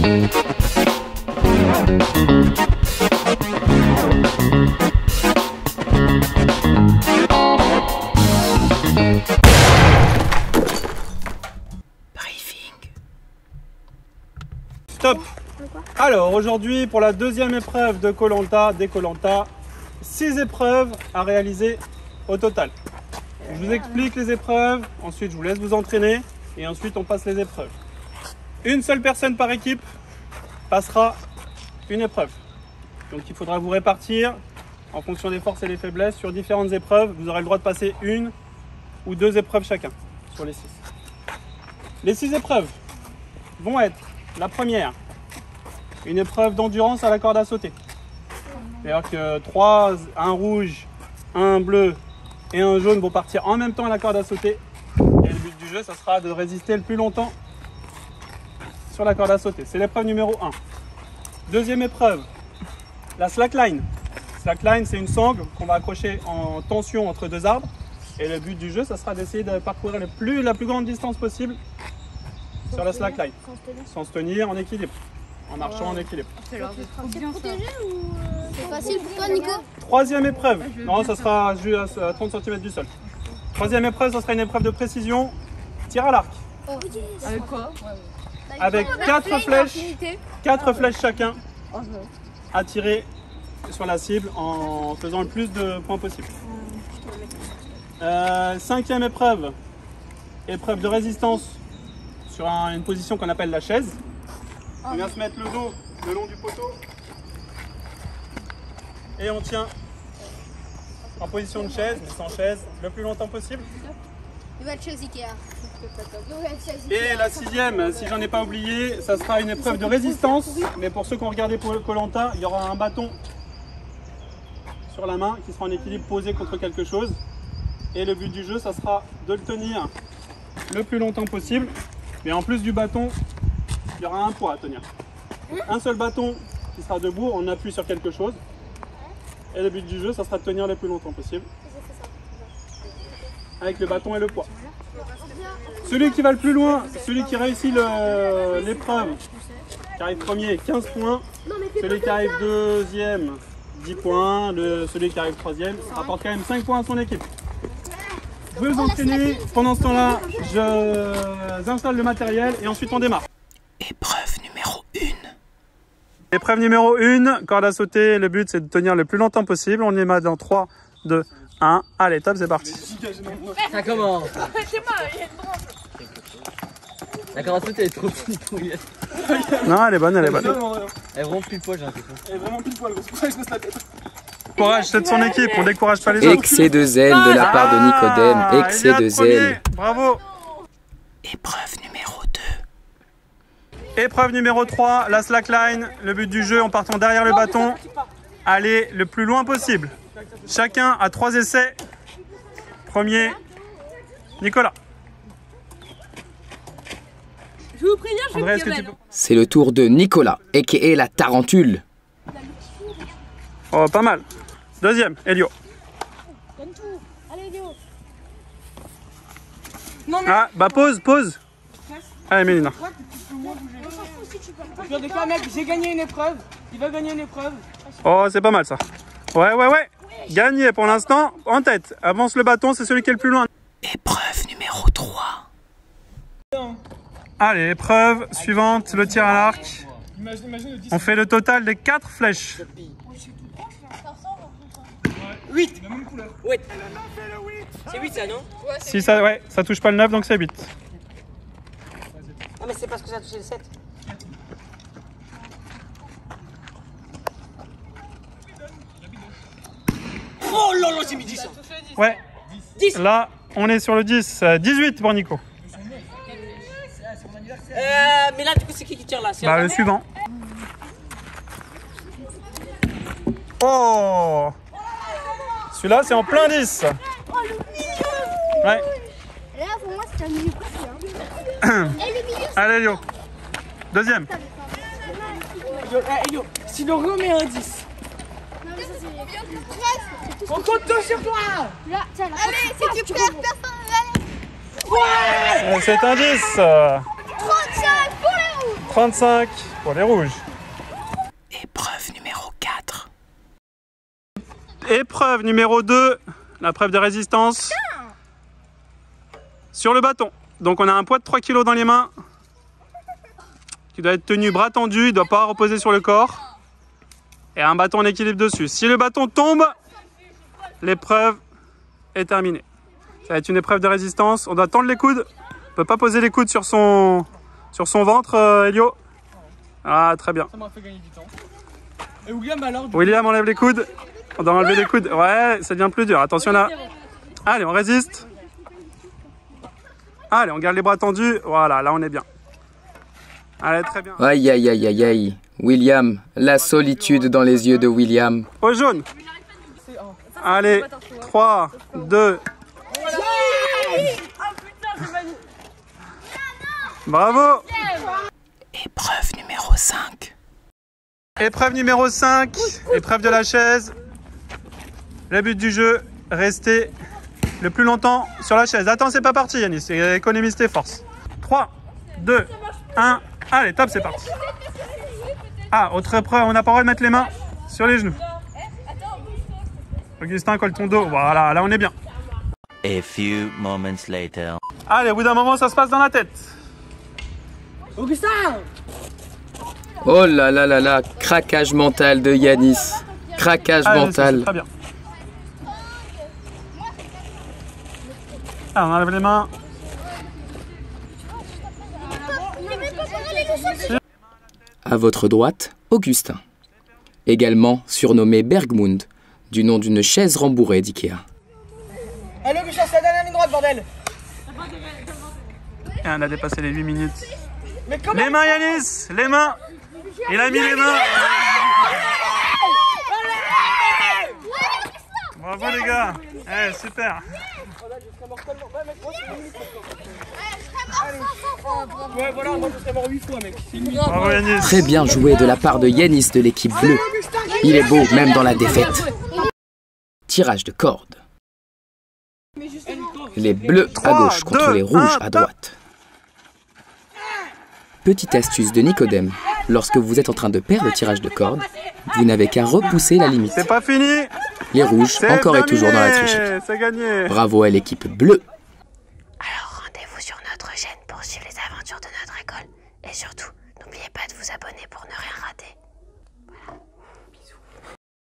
Stop. Alors aujourd'hui pour la deuxième épreuve de Koh-Lanta, des Koh-Lanta, 6 épreuves à réaliser au total. Je vous explique les épreuves, ensuite je vous laisse vous entraîner et ensuite on passe les épreuves. Une seule personne par équipe passera une épreuve. Donc il faudra vous répartir en fonction des forces et des faiblesses sur différentes épreuves. Vous aurez le droit de passer une ou 2 épreuves chacun sur les 6. Les 6 épreuves vont être la première, une épreuve d'endurance à la corde à sauter. C'est-à-dire que 3, un rouge, un bleu et un jaune vont partir en même temps à la corde à sauter. Et le but du jeu, ça sera de résister le plus longtemps sur la corde à sauter. C'est l'épreuve numéro 1. Deuxième épreuve, la slackline. Slackline, c'est une sangle qu'on va accrocher en tension entre 2 arbres. Et le but du jeu, ça sera d'essayer de parcourir la plus grande distance possible sur la slackline. Sans se tenir en équilibre. En marchant en équilibre. C'est protégé ou c'est facile pour toi, Nico? Troisième épreuve. Non, ça sera juste à 30 cm du sol. Troisième épreuve, ça sera une épreuve de précision. Tir à l'arc. Avec quoi? Avec 4 flèches chacun à tirer sur la cible en faisant le plus de points possible. Cinquième épreuve. Épreuve de résistance sur une position qu'on appelle la chaise. On vient se mettre le dos le long du poteau et on tient en position de chaise, mais sans chaise, le plus longtemps possible. Nouvelle chaise Ikea. Et la sixième, si j'en ai pas oublié, ça sera une épreuve de résistance, mais pour ceux qui ont regardé Koh-Lanta, il y aura un bâton sur la main qui sera en équilibre posé contre quelque chose. Et le but du jeu, ça sera de le tenir le plus longtemps possible, mais en plus du bâton, il y aura un poids à tenir. Un seul bâton qui sera debout, on appuie sur quelque chose. Et le but du jeu, ça sera de tenir le plus longtemps possible. Avec le bâton et le poids. Celui qui va le plus loin, celui qui réussit l'épreuve, qui arrive premier, 15 points. Celui qui arrive deuxième, 10 points. Celui qui arrive troisième, rapporte quand même 5 points à son équipe. Vous vous entraînez, pendant ce temps-là, j'installe le matériel et ensuite on démarre. Épreuve numéro 1. Épreuve numéro 1, corde à sauter. Le but c'est de tenir le plus longtemps possible. On y met dans 3, 2, 1. Allez, top, c'est parti. Ça commence. C'est moi, il y a une branche. La corde à sauter elle est trop petite. Non, elle est bonne, elle est bonne. Elle est vraiment pile poil, j'ai l'impression. Elle est vraiment pile poil, c'est pour ça que je laisse la tête. Courage, c'est de son équipe, on décourage pas les autres. Excès de zèle de la part de Nicodème. Excès de zèle. Bravo. Épreuve numéro 2. Épreuve numéro 3, la slackline. Le but du jeu, en partant derrière le bâton, aller le plus loin possible. Chacun a 3 essais. Premier, Nicolas. Je vous préviens, je André, vais est-ce que tu peux... C'est le tour de Nicolas, a.k.a. la tarentule. Oh, pas mal. Deuxième, Elio. Allez, Elio. Ah, bah pause. Allez, Mélina. Pire des cas, mec, j'ai gagné une épreuve. Il va gagner une épreuve. Oh, c'est pas mal ça. Ouais. Gagné pour l'instant, en tête. Avance le bâton, c'est celui qui est le plus loin. Épreuve numéro 3. Allez, épreuve suivante, le tir à l'arc. On fait le total des 4 flèches. 8. Ouais. C'est 8 ça, non? Si ça, ouais, ça touche pas le 9, donc c'est 8. Ah, mais c'est parce que ça a touché le 7. Oh là là, j'ai mis 10. Ouais. 10. Là, on est sur le 10. 18 pour Nico. Mais là, du coup, c'est qui tire là? Bah, le suivant. Oh! Celui-là, c'est en plein 10. Oh, le milieu. Ouais. Là, pour moi, c'est un milieu précis. Hein. Et le milieu, Allez, Elio. Deuxième. Elio, si Loriot met un 10. non, mais ça, c'est... On compte tout sur toi. Là, tiens, là. Allez, si tu perds, personne. Allez. Ouais. C'est un 10. 35 pour les roues. 35 pour les rouges. Épreuve numéro 4. Épreuve numéro 2, la preuve de résistance sur le bâton. Donc on a un poids de 3 kg dans les mains qui doit être tenu bras tendu, il ne doit pas reposer sur le corps. Et un bâton en équilibre dessus. Si le bâton tombe, l'épreuve est terminée. Ça va être une épreuve de résistance. On doit tendre les coudes. On ne peut pas poser les coudes sur son ventre, Elio. Ah, très bien. Ça m'a fait gagner du temps. Et William alors William, enlève les coudes. On doit enlever les coudes. Ouais, ça devient plus dur. Attention là. Allez, on résiste. Allez, on garde les bras tendus. Voilà, là on est bien. Allez, très bien. Aïe aïe aïe aïe aïe. William, la solitude dans les yeux de William. Au jaune. Allez, 3, 2. Bravo. Épreuve numéro 5. Épreuve numéro 5, épreuve de la chaise. Le but du jeu, rester le plus longtemps sur la chaise. Attends, c'est pas parti Yanis, économise tes forces. 3, 2, 1, allez, top, c'est parti. Ah, autre épreuve, on n'a pas le droit de mettre les mains sur les genoux. Augustin, colle ton dos, voilà, là on est bien. A few moments later. Allez, au bout d'un moment, ça se passe dans la tête. Augustin. Oh là là là là, craquage mental de Yanis. Craquage Allez, mental. c'est très bien. Ah, on enlève les mains. À votre droite, Augustin. Également surnommé Bergmund, du nom d'une chaise rembourrée d'Ikea. Allô Augustin, c'est la dernière ligne droite, bordel. Et on a dépassé les 8 minutes. Mais comment? Les mains Yanis, les mains. Il a mis les mains. Bravo les gars. Eh, super. Ouais, voilà, moi je serais mort 8 fois, mec. Bravo Yanis. Très bien joué de la part de Yanis de l'équipe bleue. Il est beau même dans la défaite. Tirage de corde. Les bleus à 3, gauche contre 2, les rouges 1, à droite. Petite astuce de Nicodème. Lorsque vous êtes en train de perdre le tirage de corde, vous n'avez qu'à repousser la limite. C'est pas fini. Les rouges, C'est encore et terminé. toujours dans la tricherie. C'est gagné. Bravo à l'équipe bleue.